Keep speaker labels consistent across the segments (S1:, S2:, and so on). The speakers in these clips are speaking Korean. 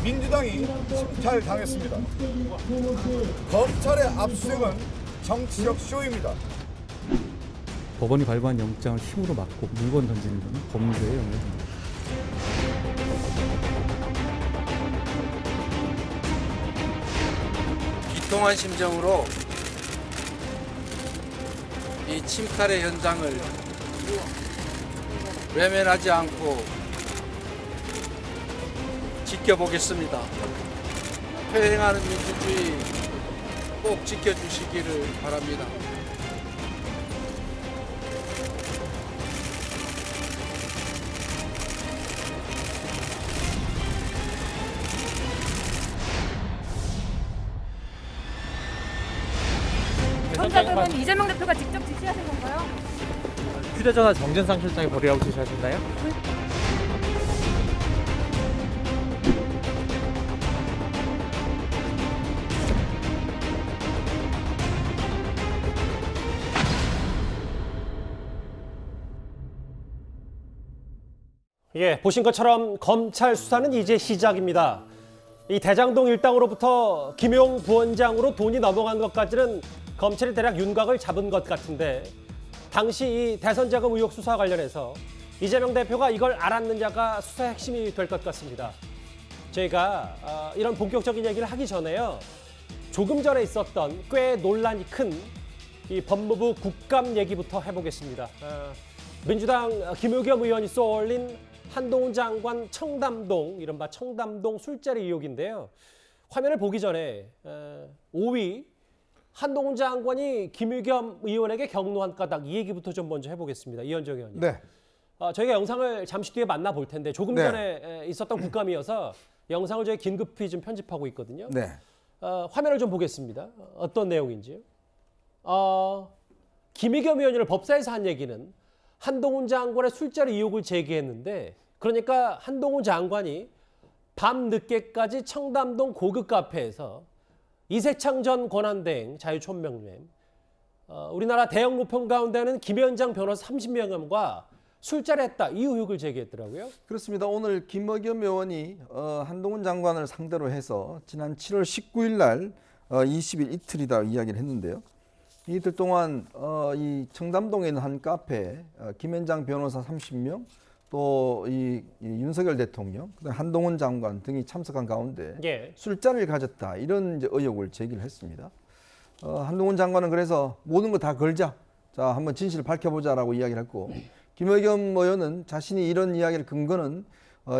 S1: 민주당이 침탈당했습니다. 검찰의 압수수색은 정치적 쇼입니다.
S2: 법원이 발부한 영장을 힘으로 막고 물건 던지는 것은 범죄에 영향을
S3: 비통한 심정으로 이 침탈의 현장을 외면하지 않고 지켜보겠습니다. 폐행하는 민주주의 꼭 지켜주시기를 바랍니다.
S4: 전자들은 이재명 대표가 직접 지시하신 건가요?
S5: 휴대전화 정진상 실장이 버리라고 지시하셨나요?
S6: 예, 보신 것처럼 검찰 수사는 이제 시작입니다. 이 대장동 일당으로부터 김용 부원장으로 돈이 넘어간 것까지는 검찰이 대략 윤곽을 잡은 것 같은데 당시 이 대선 자금 의혹 수사 관련해서 이재명 대표가 이걸 알았느냐가 수사의 핵심이 될 것 같습니다. 저희가 이런 본격적인 얘기를 하기 전에요. 조금 전에 있었던 꽤 논란이 큰 이 법무부 국감 얘기부터 해보겠습니다. 민주당 김의겸 의원이 쏘올린 한동훈 장관 청담동, 이른바 청담동 술자리 의혹인데요. 화면을 보기 전에 5위 한동훈 장관이 김의겸 의원에게 경로한 까닭 이 얘기부터 좀 먼저 해보겠습니다. 이현정 의원님.
S7: 네.
S6: 저희가 영상을 잠시 뒤에 만나볼 텐데 조금
S7: 네.
S6: 전에 있었던 국감이어서 영상을 저희 긴급히 좀 편집하고 있거든요.
S7: 네.
S6: 화면을 좀 보겠습니다. 어떤 내용인지요? 김의겸 의원이 법사에서 한 얘기는 한동훈 장관의 술자리 의혹을 제기했는데 그러니까 한동훈 장관이 밤 늦게까지 청담동 고급 카페에서 이세창 전 권한대행 자유촌명님, 우리나라 대형 로펌 가운데는 김현장 변호사 30명과 술자리했다 이 의혹을 제기했더라고요.
S7: 그렇습니다. 오늘 김의겸 의원이 한동훈 장관을 상대로 해서 지난 7월 19일 날 20일 이틀이다 이야기를 했는데요. 이틀 동안 이 청담동에 있는 한 카페에 김현장 변호사 30명 또 이 윤석열 대통령, 한동훈 장관 등이 참석한 가운데
S6: 예.
S7: 술자리를 가졌다 이런 이제 의혹을 제기를 했습니다. 한동훈 장관은 그래서 모든 거 다 걸자, 자 한번 진실을 밝혀보자라고 이야기를 했고 김의겸 의원은 자신이 이런 이야기를 근거는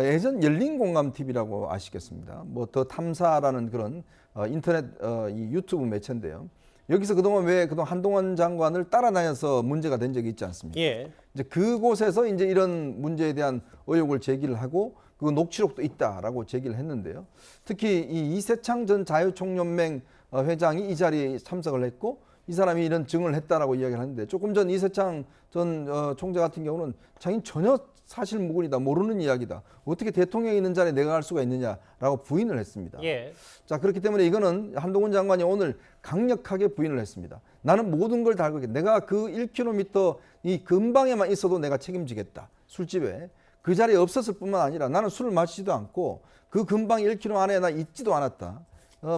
S7: 예전 열린공감TV라고 아시겠습니다. 뭐 더 탐사라는 그런 인터넷 이 유튜브 매체인데요. 여기서 그동안 한동훈 장관을 따라다녀서 문제가 된 적이 있지 않습니까?
S6: 예.
S7: 이제 그곳에서 이제 이런 문제에 대한 의혹을 제기를 하고 그 녹취록도 있다라고 제기를 했는데요. 특히 이 이세창 전 자유총연맹 회장이 이 자리에 참석을 했고 이 사람이 이런 증언을 했다라고 이야기를 하는데 조금 전 이세창 전 총재 같은 경우는 자기는 전혀 사실무근이다, 모르는 이야기다. 어떻게 대통령이 있는 자리에 내가 갈 수가 있느냐라고 부인을 했습니다.
S6: 예.
S7: 자, 그렇기 때문에 이거는 한동훈 장관이 오늘 강력하게 부인을 했습니다. 나는 모든 걸 다 알고 있겠다. 내가 그 1km 이 근방에만 있어도 내가 책임지겠다. 술집에. 그 자리에 없었을 뿐만 아니라 나는 술을 마시지도 않고 그 근방 1km 안에 나 있지도 않았다.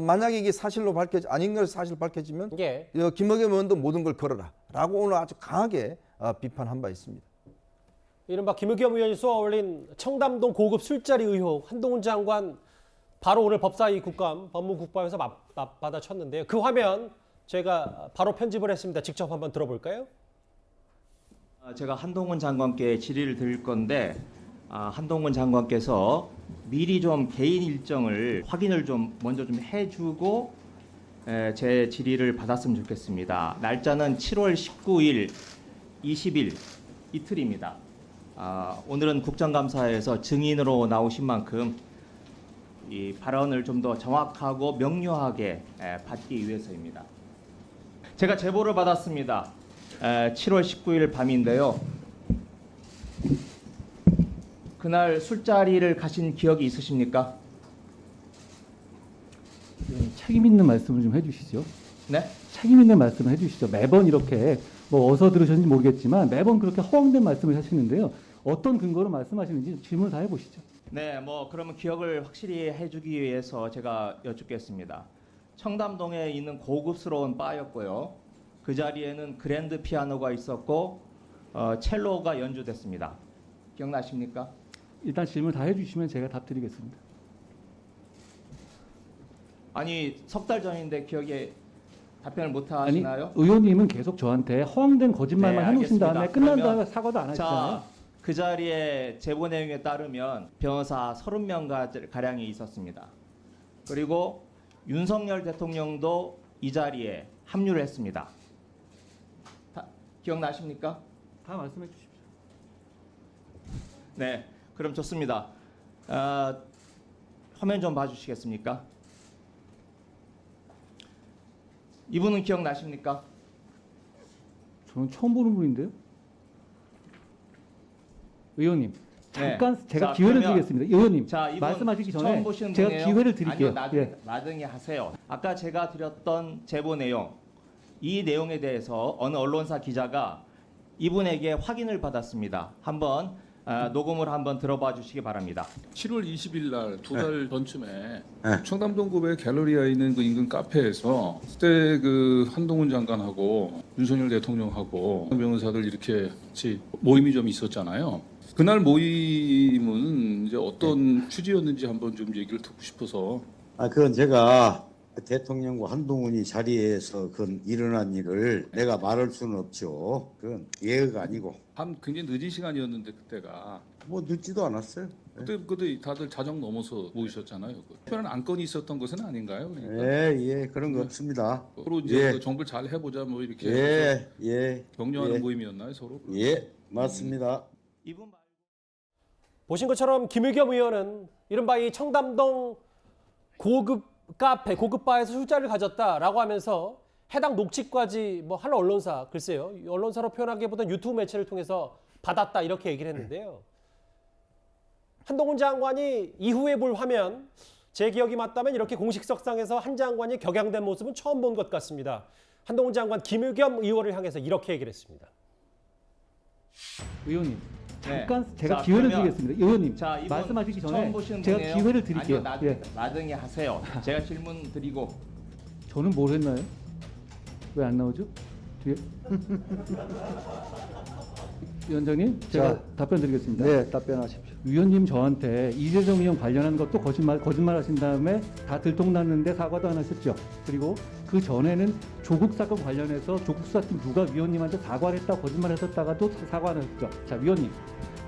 S7: 만약에 이게 사실로 아닌 걸 사실 밝혀지면
S6: 예.
S7: 김의겸 의원도 모든 걸 걸어라. 라고 오늘 아주 강하게 비판한 바 있습니다.
S6: 이른바 김의겸 의원이 쏘아올린 청담동 고급 술자리 의혹, 한동훈 장관 바로 오늘 법사위 국감, 법무국감에서 맞받아쳤는데요. 그 화면 저희가 바로 편집을 했습니다. 직접 한번 들어볼까요?
S8: 제가 한동훈 장관께 질의를 드릴 건데 한동훈 장관께서 미리 좀 개인 일정을 확인을 좀 먼저 좀 해주고 제 질의를 받았으면 좋겠습니다. 날짜는 7월 19일, 20일 이틀입니다. 오늘은 국정감사에서 증인으로 나오신 만큼 이 발언을 좀 더 정확하고 명료하게 받기 위해서입니다. 제가 제보를 받았습니다. 7월 19일 밤인데요. 그날 술자리를 가신 기억이 있으십니까?
S2: 책임 있는 말씀을 좀 해주시죠.
S8: 네?
S2: 책임 있는 말씀을 해주시죠. 매번 이렇게 뭐 어디서 들으셨는지 모르겠지만 매번 그렇게 허황된 말씀을 하시는데요. 어떤 근거로 말씀하시는지 질문 다 해보시죠.
S8: 네, 뭐 그러면 기억을 확실히 해주기 위해서 제가 여쭙겠습니다. 청담동에 있는 고급스러운 바였고요. 그 자리에는 그랜드 피아노가 있었고 첼로가 연주됐습니다. 기억나십니까?
S2: 일단 질문 다 해주시면 제가 답드리겠습니다.
S8: 아니 석 달 전인데 기억에 답변을 못
S2: 아니,
S8: 하시나요?
S2: 의원님은 계속 저한테 허황된 거짓말만
S8: 네,
S2: 해놓으신
S8: 알겠습니다.
S2: 다음에 끝난
S8: 그러면
S2: 다음에 사과도 안 하시잖아요.
S8: 자, 그 자리에 제보 내용에 따르면 변호사 30명 가량이 있었습니다. 그리고 윤석열 대통령도 이 자리에 합류를 했습니다. 기억나십니까?
S2: 다 말씀해 주십시오.
S8: 네, 그럼 좋습니다. 화면 좀 봐주시겠습니까? 이분은 기억나십니까?
S2: 저는 처음 보는 분인데요. 의원님, 잠깐
S8: 네.
S2: 제가
S8: 자,
S2: 기회를
S8: 그러면-
S2: 드리겠습니다. 의원님,
S8: 자, 이분
S2: 말씀하시기
S8: 처음
S2: 전에
S8: 보시는
S2: 제가
S8: 분이에요?
S2: 기회를 드릴게요.
S8: 아니요,
S2: 예.
S8: 나중에 하세요. 아까 제가 드렸던 제보 내용, 이 내용에 대해서 어느 언론사 기자가 이분에게 확인을 받았습니다. 한번 녹음을 한번 들어봐 주시기 바랍니다.
S9: 7월 20일 날 두 달 전쯤에 청담동구의 갤러리아에 있는 그 인근 카페에서 그때 그 한동훈 장관하고 윤석열 대통령하고 변호사들 이렇게 같이 모임이 좀 있었잖아요. 그날 모임은 이제 어떤 취지였는지 한번 좀 얘기를 듣고 싶어서.
S10: 그건 제가 대통령과 한동훈이 자리에서 그 일어난 일을 내가 말할 수는 없죠. 그건 예의가 아니고.
S9: 굉장히 늦은 시간이었는데 그때가
S10: 뭐 늦지도 않았어요.
S9: 그때 다들 자정 넘어서 모이셨잖아요. 특별한 안건이 있었던 것은 아닌가요? 그러니까
S10: 예, 그런 거 없습니다.
S9: 서로 이제 그 정부를 잘 해보자 뭐 이렇게 격려하는 모임이었나요 서로?
S10: 예, 맞습니다.
S8: 이분 말고
S6: 보신 것처럼 김의겸 의원은 이른바 이 청담동 고급 카페, 고급 바에서 술자리를 가졌다라고 하면서 해당 녹취까지 뭐 한 언론사, 글쎄요, 언론사로 표현하기보다는 유튜브 매체를 통해서 받았다 이렇게 얘기를 했는데요. 한동훈 장관이 이후에 볼 화면, 제 기억이 맞다면 이렇게 공식석상에서 한 장관이 격양된 모습은 처음 본 것 같습니다. 한동훈 장관 김의겸 의원을 향해서 이렇게 얘기를 했습니다.
S2: 의원님,
S8: 네.
S2: 잠깐 제가
S8: 자,
S2: 기회를
S8: 그러면-
S2: 드리겠습니다. 의원님,
S8: 자, 이분
S2: 말씀하시기
S8: 처음
S2: 전에
S8: 보시는
S2: 제가
S8: 분이에요?
S2: 기회를 드릴게요.
S8: 아니요,
S2: 예.
S8: 나중에 하세요. 제가 질문 드리고.
S2: 저는 뭘 했나요? 왜 안 나오죠? 뒤에? 위원장님, 제가 답변 드리겠습니다.
S7: 네, 답변하십시오.
S2: 위원님 저한테 이재정 의원 관련한 것도 거짓말 하신 다음에 다 들통났는데 사과도 안 하셨죠. 그리고 그 전에는 조국 사건 관련해서 조국 수사팀 누가 위원님한테 사과를 했다 거짓말했었다가도 사과 안 하셨죠. 자, 위원님,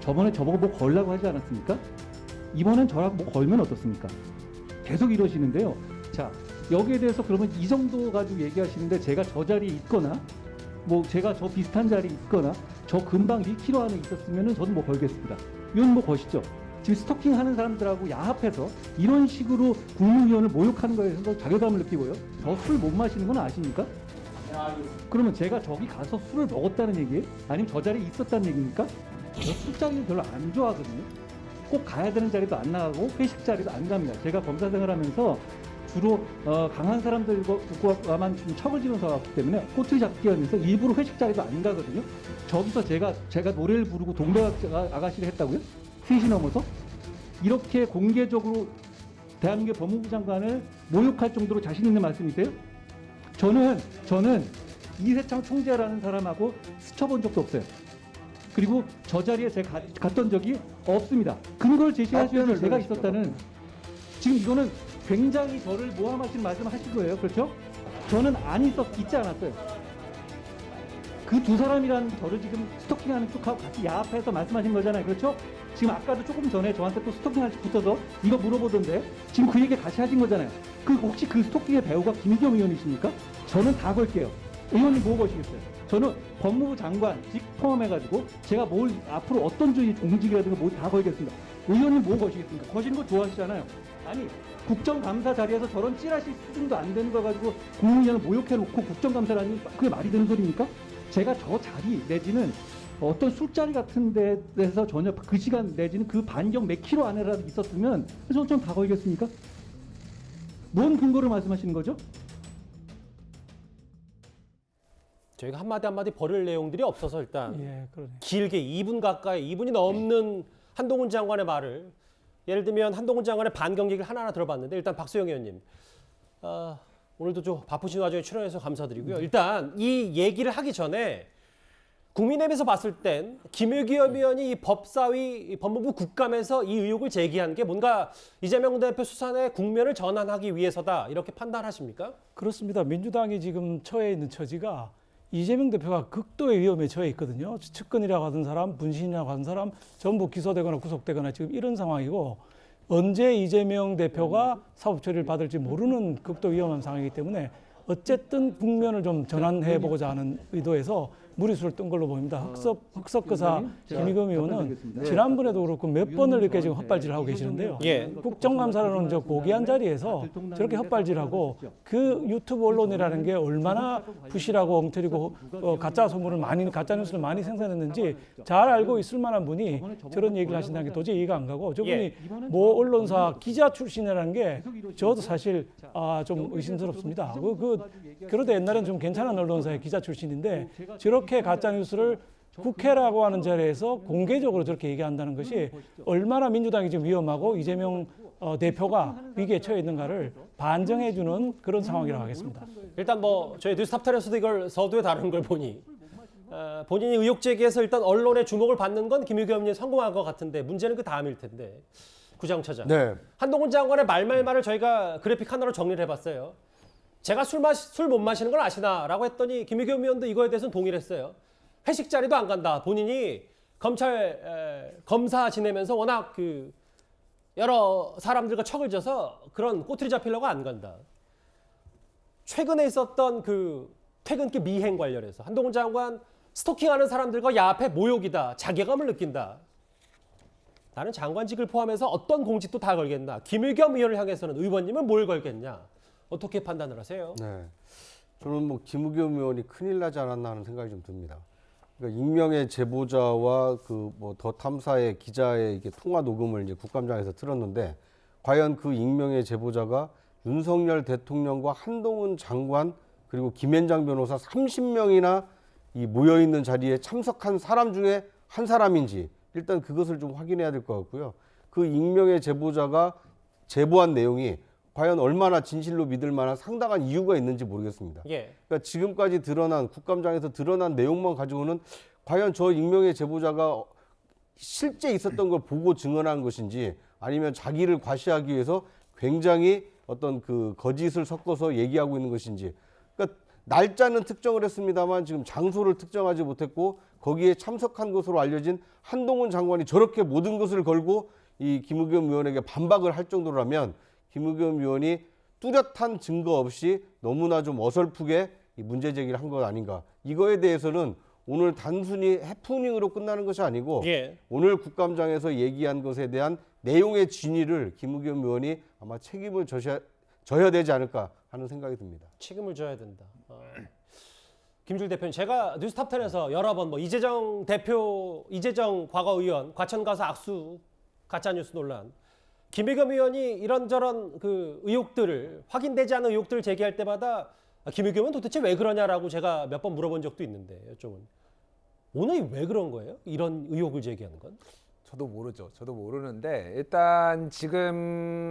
S2: 저번에 저보고 뭐 걸라고 하지 않았습니까? 이번엔 저랑 뭐 걸면 어떻습니까? 계속 이러시는데요. 자, 여기에 대해서 그러면 이 정도 가지고 얘기하시는데 제가 저 자리에 있거나 뭐 제가 저 비슷한 자리에 있거나 저 근방 1km 안에 있었으면은 저도 뭐 걸겠습니다. 이건 뭐 것이죠. 지금 스토킹 하는 사람들하고 야합해서 이런 식으로 국무위원을 모욕하는 거에 대해서 자괴감을 느끼고요. 저 술 못 마시는 건 아십니까? 그러면 제가 저기 가서 술을 먹었다는 얘기예요? 아니면 저 자리에 있었다는 얘기입니까? 저 술자리는 별로 안 좋아하거든요. 꼭 가야 되는 자리도 안 나가고 회식 자리도 안 갑니다. 제가 검사 생활하면서 주로 강한 사람들과만 좀 척을 지면서 왔기 때문에 꼬투리 잡기 하면서 일부러 회식 자리도 안 가거든요. 저기서 제가 노래를 부르고 동백 아가씨를 했다고요? 3시 넘어서? 이렇게 공개적으로 대한민국 법무부 장관을 모욕할 정도로 자신 있는 말씀이세요? 저는 이세창 총재라는 사람하고 스쳐본 적도 없어요. 그리고 저 자리에 제가 갔던 적이 없습니다. 근거를 제시하셔야지 제가 있었다는. 지금 이거는 굉장히 저를 모함하신 말씀을 하신 거예요. 그렇죠? 저는 있지 않았어요. 그 두 사람이란 저를 지금 스토킹하는 쪽하고 같이 야합해서 말씀하신 거잖아요. 그렇죠? 지금 아까도 조금 전에 저한테 또 스토킹할 때 붙어서 이거 물어보던데 지금 그 얘기 같이 하신 거잖아요. 혹시 그 스토킹의 배우가 김의겸 의원이십니까? 저는 다 걸게요. 의원님 뭐 거시겠어요? 저는 법무부 장관직 포함해가지고 제가 뭘 앞으로 어떤 주의 공직이라든가 뭐 다 걸겠습니다. 의원님 뭐 거시겠습니까? 거시는 거 좋아하시잖아요. 아니 국정감사 자리에서 저런 찌라시 수준도 안 되는 거 가지고 국무위원을 모욕해놓고 국정감사를 하니 그게 말이 되는 소리입니까? 제가 저 자리 내지는 어떤 술자리 같은 데에서 전혀 그 시간 내지는 그 반경 몇 킬로 안에라도 있었으면 저는 좀 다 걸겠습니까? 뭔 근거를 말씀하시는 거죠?
S6: 저희가 한마디 한마디 버릴 내용들이 없어서 일단
S2: 예, 그러네.
S6: 길게 2분 가까이 2분이 넘는 한동훈 장관의 말을 예를 들면 한동훈 장관의 반경 얘기를 하나하나 들어봤는데 일단 박수영 의원님 오늘도 좀 바쁘신 와중에 출연해서 감사드리고요. 일단 이 얘기를 하기 전에 국민의힘에서 봤을 땐 김의겸 의원이 이 법사위 법무부 국감에서 이 의혹을 제기한 게 뭔가 이재명 대표 수사의 국면을 전환하기 위해서다 이렇게 판단하십니까?
S11: 그렇습니다. 민주당이 지금 처해 있는 처지가 이재명 대표가 극도의 위험에 처해 있거든요. 측근이라고 하던 사람, 분신이라고 하던 사람 전부 기소되거나 구속되거나 지금 이런 상황이고 언제 이재명 대표가 사법 처리를 받을지 모르는 극도 위험한 상황이기 때문에 어쨌든 국면을 좀 전환해보고자 하는 의도에서 무리수를 뜬 걸로 보입니다. 흑석거사 김의겸 의원은 지난번에도 그렇고 몇 번을 이렇게 지금 헛발질을 하고 계시는데요. 국정감사라는 저 고귀한 자리에서 저렇게 헛발질하고 그 유튜브 언론이라는 게 얼마나 부실하고 엉터리고 가짜 소문을 많이 가짜 뉴스를 많이 생산했는지 잘 알고 있을 만한 분이 저런 얘기를 하신다는 게 도저히 이해가 안 가고 저분이 모 언론사 기자 출신이라는 게 저도 사실 좀 의심스럽습니다. 그래도 옛날엔 좀 괜찮은 언론사의 기자 출신인데 저렇게 가짜 뉴스를 국회라고 하는 자리에서 공개적으로 저렇게 얘기한다는 것이 얼마나 민주당이 지금 위험하고 이재명 대표가 위기에 처해 있는가를 반증해주는 그런 상황이라고 하겠습니다.
S6: 일단 뭐 저희 뉴스탑10에서도 이걸 서두에 다룬 걸 보니 본인이 의혹 제기해서 일단 언론의 주목을 받는 건 김의겸 의원이 성공한 것 같은데 문제는 그 다음일 텐데 구장처장.
S7: 네.
S6: 한동훈 장관의 말말말을 저희가 그래픽 하나로 정리를 해봤어요. 제가 술 못 마시는 걸 아시나라고 했더니 김의겸 의원도 이거에 대해서는 동의를 했어요. 회식 자리도 안 간다. 본인이 검사 지내면서 워낙 여러 사람들과 척을 져서 그런 꼬투리 잡히려고 안 간다. 최근에 있었던 퇴근길 미행 관련해서 한동훈 장관 스토킹하는 사람들과 야합해 모욕이다. 자괴감을 느낀다. 나는 장관직을 포함해서 어떤 공직도 다 걸겠나. 김의겸 의원을 향해서는 의원님은 뭘 걸겠냐. 어떻게 판단을 하세요?
S12: 네, 저는 뭐 김의겸 의원이 큰일 나지 않았나 하는 생각이 좀 듭니다. 그러니까 익명의 제보자와 더 탐사의 기자의 이게 통화 녹음을 이제 국감장에서 틀었는데 과연 그 익명의 제보자가 윤석열 대통령과 한동훈 장관 그리고 김현장 변호사 30명이나 이 모여 있는 자리에 참석한 사람 중에 한 사람인지 일단 그것을 좀 확인해야 될 것 같고요. 그 익명의 제보자가 제보한 내용이 과연 얼마나 진실로 믿을 만한 상당한 이유가 있는지 모르겠습니다. 그러니까 지금까지 드러난 국감장에서 드러난 내용만 가지고는 과연 저 익명의 제보자가 실제 있었던 걸 보고 증언한 것인지 아니면 자기를 과시하기 위해서 굉장히 어떤 거짓을 섞어서 얘기하고 있는 것인지. 그러니까 날짜는 특정을 했습니다만 지금 장소를 특정하지 못했고 거기에 참석한 것으로 알려진 한동훈 장관이 저렇게 모든 것을 걸고 이 김의겸 의원에게 반박을 할 정도라면 김의겸 의원이 뚜렷한 증거 없이 너무나 좀 어설프게 이 문제 제기를 한 것 아닌가. 이거에 대해서는 오늘 단순히 해프닝으로 끝나는 것이 아니고 오늘 국감장에서 얘기한 것에 대한 내용의 진위를 김의겸 의원이 아마 책임을 져야 되지 않을까 하는 생각이 듭니다.
S6: 책임을 져야 된다. 김주일 대표님, 제가 뉴스탑10에서 여러 번 이재정 과거 의원 과천 가서 악수 가짜뉴스 논란 김의겸 의원이 이런저런 의혹들을 확인되지 않은 의혹들을 제기할 때마다 김의겸은 도대체 왜 그러냐라고 제가 몇 번 물어본 적도 있는데 여쭤본 오늘 왜 그런 거예요? 이런 의혹을 제기하는 건?
S13: 저도 모르죠. 저도 모르는데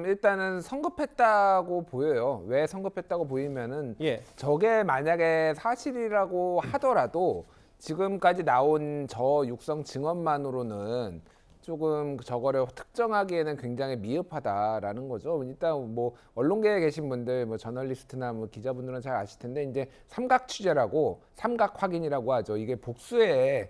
S13: 일단은 성급했다고 보여요. 왜 성급했다고 보이면은 저게 만약에 사실이라고 하더라도 지금까지 나온 저 육성 증언만으로는 조금 저거를 특정하기에는 굉장히 미흡하다라는 거죠. 일단 뭐 언론계에 계신 분들, 저널리스트나 기자분들은 잘 아실 텐데 이제 삼각 취재라고 삼각 확인이라고 하죠. 이게 복수의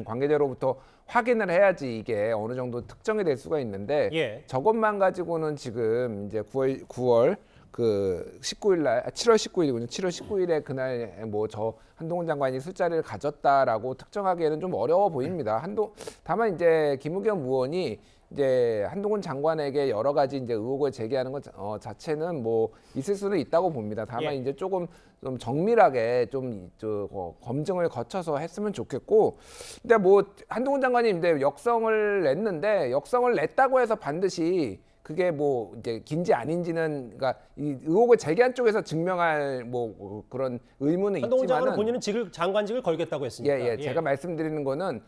S13: 관계자로부터 확인을 해야지 이게 어느 정도 특정이 될 수가 있는데 저것만 가지고는 지금 이제 9월 19일 날 7월 19일이군요. 7월 19일에 그날 저 한동훈 장관이 술자리를 가졌다라고 특정하기에는 좀 어려워 보입니다. 다만 이제 김의겸 의원이 이제 한동훈 장관에게 여러 가지 이제 의혹을 제기하는 것 자체는 있을 수는 있다고 봅니다. 다만 이제 조금 좀 정밀하게 좀 검증을 거쳐서 했으면 좋겠고, 근데 한동훈 장관이 이제 역성을 냈다고 해서 반드시 그게 이제 긴지 아닌지는 그러니까 이 의혹을 제기한 쪽에서 증명할 그런 의무는
S6: 한동훈
S13: 있지만은
S6: 장관은 본인은 장관직을 걸겠다고 했으니까.
S13: 제가 말씀드리는 거는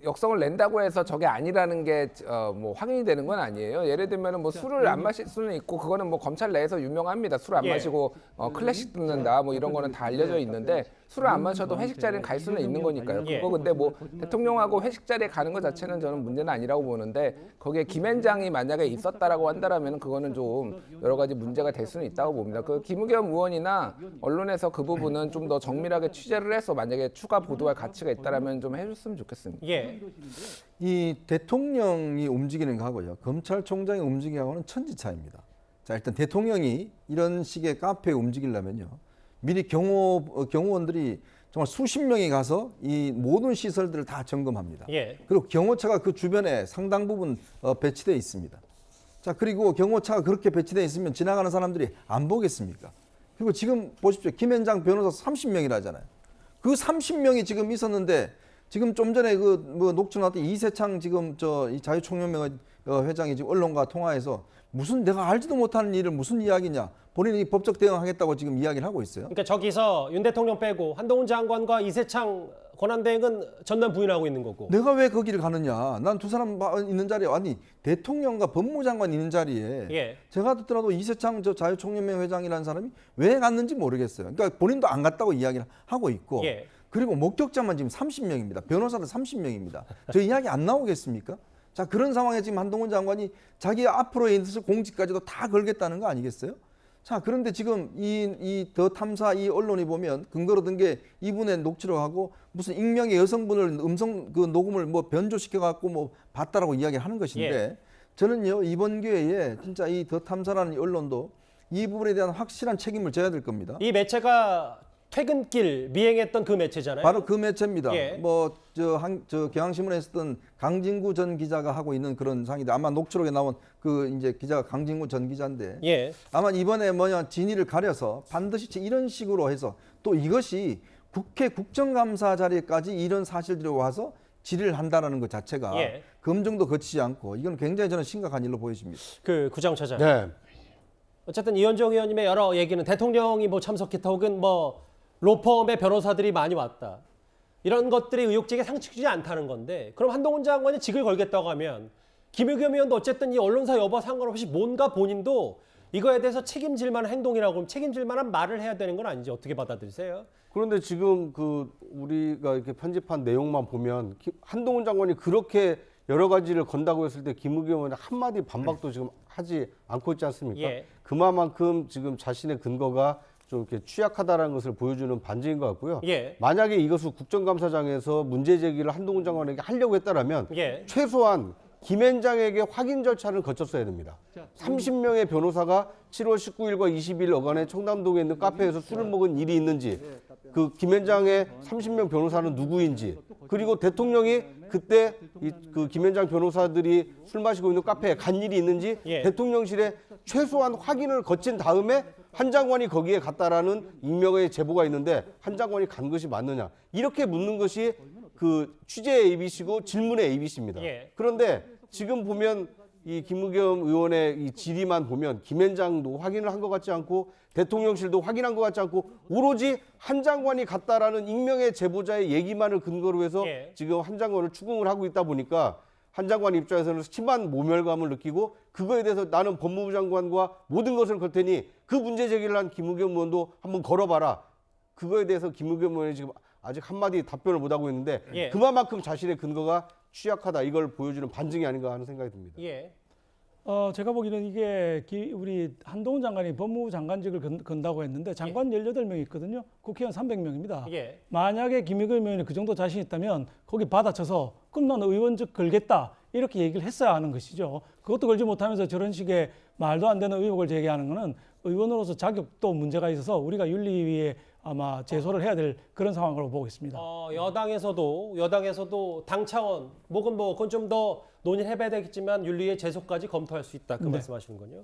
S13: 역성을 낸다고 해서 저게 아니라는 게 뭐 확인이 되는 건 아니에요. 예를 들면 뭐 술을 안 마실 수는 있고 그거는 뭐 검찰 내에서 유명합니다. 술 안 마시고 클래식 듣는다 뭐 이런 거는 다 알려져 있는데 술을 안 마셔도 회식 자리는 갈 수는 있는 거니까요. 그거 근데 뭐 대통령하고 회식 자리에 가는 것 자체는 저는 문제는 아니라고 보는데 거기에 김앤장이 만약에 있었다라고 한다라면 그거는 좀 여러 가지 문제가 될 수는 있다고 봅니다. 그 김의겸 의원이나 언론에서 그 부분은 좀 더 정밀하게 취재를 해서 만약에 추가 보도할 가치가 있다라면 좀 해줬으면 좋겠습니다.
S7: 이 대통령이 움직이는 거하고요, 검찰총장이 움직이는 거하고는 천지차이입니다. 자, 일단 대통령이 이런 식의 카페에 움직이려면요, 미리 경호원들이 정말 수십 명이 가서 이 모든 시설들을 다 점검합니다. 그리고 경호차가 그 주변에 상당 부분 배치되어 있습니다. 자, 그리고 경호차가 그렇게 배치되어 있으면 지나가는 사람들이 안 보겠습니까? 그리고 지금 보십시오. 김앤장 변호사 30명이라잖아요. 그 30명이 지금 있었는데 지금 좀 전에 그 뭐 녹취 나왔던 이세창 지금 이 자유총연맹 회장이 지금 언론과 통화해서 무슨 내가 알지도 못하는 일을 무슨 이야기냐, 본인이 법적 대응하겠다고 지금 이야기를 하고 있어요.
S6: 그러니까 저기서 윤 대통령 빼고 한동훈 장관과 이세창 권한대행은 전면 부인하고 있는 거고.
S7: 내가 왜 거기를 가느냐. 난 두 사람 있는 자리에, 아니 대통령과 법무장관 있는 자리에 제가 듣더라도 이세창 자유총연맹 회장이라는 사람이 왜 갔는지 모르겠어요. 그러니까 본인도 안 갔다고 이야기를 하고 있고 그리고 목격자만 지금 30명입니다. 변호사들 30명입니다. 저 이야기 안 나오겠습니까? 자, 그런 상황에 지금 한동훈 장관이 자기 앞으로 있을 공직까지도 다 걸겠다는 거 아니겠어요? 자, 그런데 지금 이 더 탐사 이 언론이 보면 근거로 든 게 이분의 녹취록 하고 무슨 익명의 여성분을 음성 그 녹음을 뭐 변조시켜 갖고 뭐 봤다라고 이야기를 하는 것인데 저는요, 이번 기회에 진짜 이 더 탐사라는 이 언론도 이 부분에 대한 확실한 책임을 져야 될 겁니다.
S6: 이 매체가 퇴근길 미행했던 그 매체잖아요.
S7: 바로 그 매체입니다. 뭐 저 경향신문에 있었던 강진구 전 기자가 하고 있는 그런 상인데 아마 녹취록에 나온 그 이제 기자가 강진구 전 기자인데 아마 이번에 진위를 가려서 반드시 이런 식으로 해서 또 이것이 국회 국정감사 자리에까지 이런 사실들이 와서 질의를 한다라는 것 자체가 검증도 거치지 않고 이건 굉장히 저는 심각한 일로 보여집니다.
S6: 그 구정처장. 어쨌든 이현정 의원님의 여러 얘기는 대통령이 뭐 참석했다 혹은 뭐 로펌의 변호사들이 많이 왔다. 이런 것들이 의혹제기에 상식이지 않다는 건데 그럼 한동훈 장관이 직을 걸겠다고 하면 김의겸 의원도 어쨌든 이 언론사 여부와 상관없이 뭔가 본인도 이거에 대해서 책임질 만한 행동이라고 하면 책임질 만한 말을 해야 되는 건 아닌지 어떻게 받아들이세요?
S12: 그런데 지금 우리가 이렇게 편집한 내용만 보면 한동훈 장관이 그렇게 여러 가지를 건다고 했을 때 김의겸 의원은 한마디 반박도 지금 하지 않고 있지 않습니까? 그만큼 지금 자신의 근거가 좀 이렇게 취약하다는 것을 보여주는 반증인 것 같고요. 만약에 이것을 국정감사장에서 문제 제기를 한동훈 장관에게 하려고 했다라면 최소한 김앤장에게 확인 절차를 거쳤어야 됩니다. 30명의 변호사가 7월 19일과 20일 어간에 청담동에 있는 카페에서 술을 먹은 일이 있는지, 그 김앤장의 30명 변호사는 누구인지, 그리고 대통령이 그때 그 김앤장 변호사들이 술 마시고 있는 카페에 간 일이 있는지 대통령실에 최소한 확인을 거친 다음에 한 장관이 거기에 갔다라는 익명의 제보가 있는데 한 장관이 간 것이 맞느냐, 이렇게 묻는 것이 그 취재의 ABC고 질문의 ABC입니다. 그런데 지금 보면 이 김의겸 의원의 이 질의만 보면 김앤장도 확인을 한 것 같지 않고 대통령실도 확인한 것 같지 않고 오로지 한 장관이 갔다라는 익명의 제보자의 얘기만을 근거로 해서 지금 한 장관을 추궁을 하고 있다 보니까 한 장관 입장에서는 심한 모멸감을 느끼고 그거에 대해서 나는 법무부 장관과 모든 것을 걸 테니 그 문제 제기를 한 김의겸 의원도 한번 걸어봐라. 그거에 대해서 김의겸 의원이 지금 아직 한마디 답변을 못하고 있는데 그만큼 자신의 근거가 취약하다, 이걸 보여주는 반증이 아닌가 하는 생각이 듭니다.
S11: 제가 보기에는 이게 우리 한동훈 장관이 법무부 장관직을 건다고 했는데 장관 18명 있거든요. 국회의원 300명입니다. 만약에 김의겸 의원이 그 정도 자신 있다면 거기 받아쳐서 그럼 나는 의원직 걸겠다 이렇게 얘기를 했어야 하는 것이죠. 그것도 걸지 못하면서 저런 식의 말도 안 되는 의혹을 제기하는 것은 의원으로서 자격도 문제가 있어서 우리가 윤리위에 아마 제소를 해야 될 그런 상황으로 보고 있습니다.
S6: 여당에서도 당 차원 혹은 뭐 그건 좀 더 논의를 해봐야 되겠지만 윤리의 제소까지 검토할 수 있다. 그 말씀하시는군요.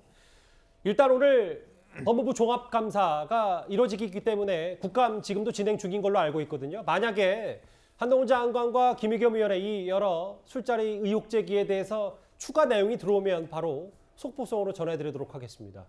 S6: 일단 오늘 법무부 종합감사가 이루어지기 때문에 국감 지금도 진행 중인 걸로 알고 있거든요. 만약에 한동훈 장관과 김의겸 의원의 이 여러 술자리 의혹 제기에 대해서 추가 내용이 들어오면 바로 속보성으로 전해드리도록 하겠습니다.